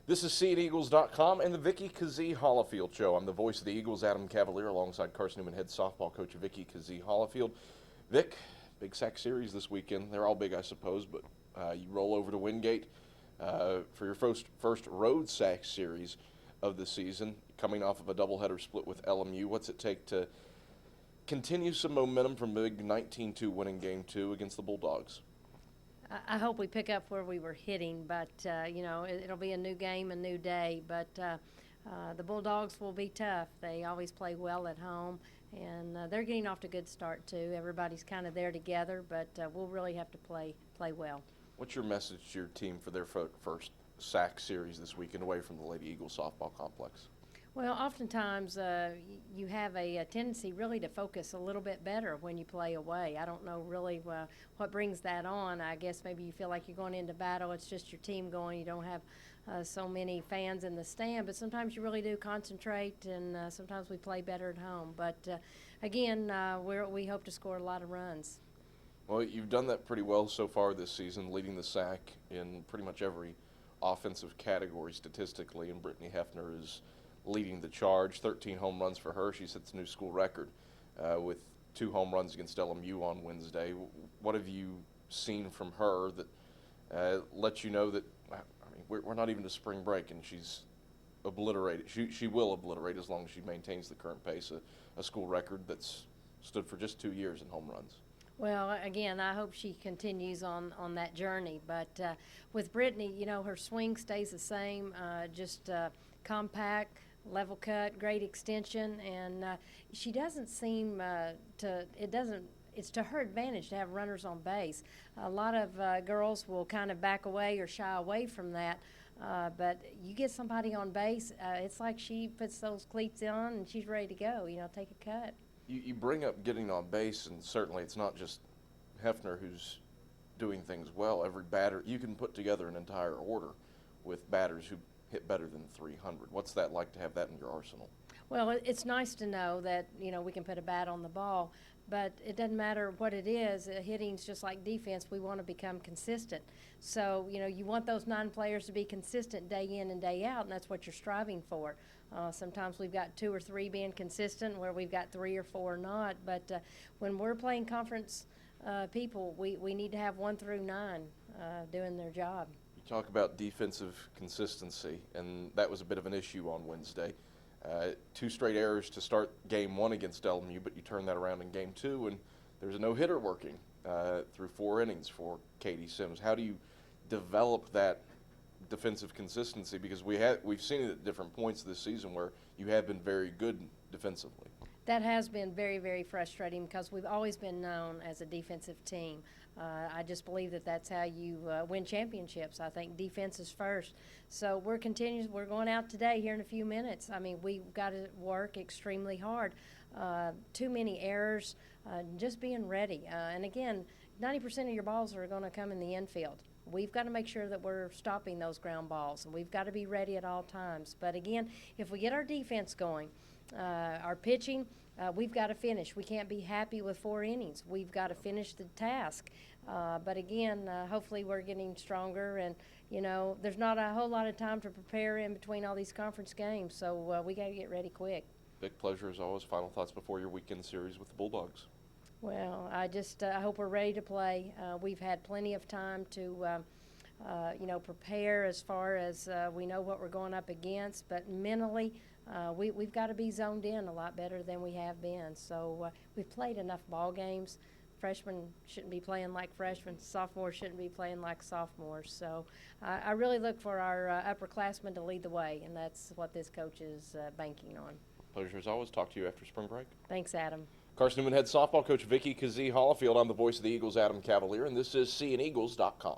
This is SeeItEagles.com and the Vickee Kazee-Hollifield Show. I'm the voice of the Eagles, Adam Cavalier, alongside Carson-Newman head softball coach Vickee Kazee-Hollifield. Vic, big sack series this weekend. They're all big, I suppose, but you roll over to Wingate for your first road sack series of the season, coming off of a doubleheader split with LMU. What's it take to continue some momentum from big 19-2 winning Game 2 against the Bulldogs? I hope we pick up where we were hitting, but it'll be a new game, a new day. But the Bulldogs will be tough. They always play well at home, and they're getting off to a good start too. Everybody's kind of there together, but we'll really have to play well. What's your message to your team for their first sack series this weekend away from the Lady Eagles softball complex? Well, oftentimes you have a tendency really to focus a little bit better when you play away. I don't know really what brings that on. I guess maybe you feel like you're going into battle. It's just your team going. You don't have so many fans in the stand. But sometimes you really do concentrate, and sometimes we play better at home. But, again, we hope to score a lot of runs. Well, you've done that pretty well so far this season, leading the sack in pretty much every offensive category statistically, and Brittany Hefner is leading the charge. 13 home runs for her. She sets a new school record with 2 home runs against LMU on Wednesday. What have you seen from her that lets you know that, we're not even to spring break and she's obliterated. She will obliterate as long as she maintains the current pace, a school record that's stood for just 2 years in home runs. Well, again, I hope she continues on that journey. But with Brittany, her swing stays the same, just compact, level cut, great extension, and she doesn't seem it's to her advantage to have runners on base. A lot of girls will kind of back away or shy away from that, but you get somebody on base, it's like she puts those cleats on and she's ready to go, take a cut. You bring up getting on base, and certainly it's not just Hefner who's doing things well. Every batter, you can put together an entire order with batters who hit better than 300. What's that like to have that in your arsenal? Well, it's nice to know that, we can put a bat on the ball, but it doesn't matter what it is. Hitting's just like defense. We want to become consistent. So, you want those 9 players to be consistent day in and day out, and that's what you're striving for. Sometimes we've got 2 or 3 being consistent where we've got 3 or 4 not, but when we're playing conference people, we need to have 1 through 9 doing their job. Talk about defensive consistency, and that was a bit of an issue on Wednesday. 2 straight errors to start Game 1 against LMU, but you turn that around in Game 2, and there's a no-hitter working through 4 innings for Katie Sims. How do you develop that defensive consistency? Because we've seen it at different points this season where you have been very good defensively. That has been very, very frustrating because we've always been known as a defensive team. I just believe that that's how you win championships. I think defense is first. So we're going out today here in a few minutes. We've got to work extremely hard. Too many errors, just being ready. And again, 90% of your balls are going to come in the infield. We've got to make sure that we're stopping those ground balls, and we've got to be ready at all times. But again, if we get our defense going, our pitching, we've got to finish. We can't be happy with 4 innings. We've got to finish the task. But again, hopefully we're getting stronger, and there's not a whole lot of time to prepare in between all these conference games, so we got to get ready quick. Big pleasure as always. Final thoughts before your weekend series with the Bulldogs? Well, I hope we're ready to play. We've had plenty of time to prepare as far as we know what we're going up against, but mentally we've got to be zoned in a lot better than we have been. So we've played enough ball games. Freshmen shouldn't be playing like freshmen. Sophomores shouldn't be playing like sophomores. So I really look for our upperclassmen to lead the way, and that's what this coach is banking on. Pleasure as always. Talk to you after spring break. Thanks, Adam. Carson-Newman head softball coach Vickee Kazee-Hollifield. I'm the voice of the Eagles Adam Cavalier, and this is SeeItEagles.com.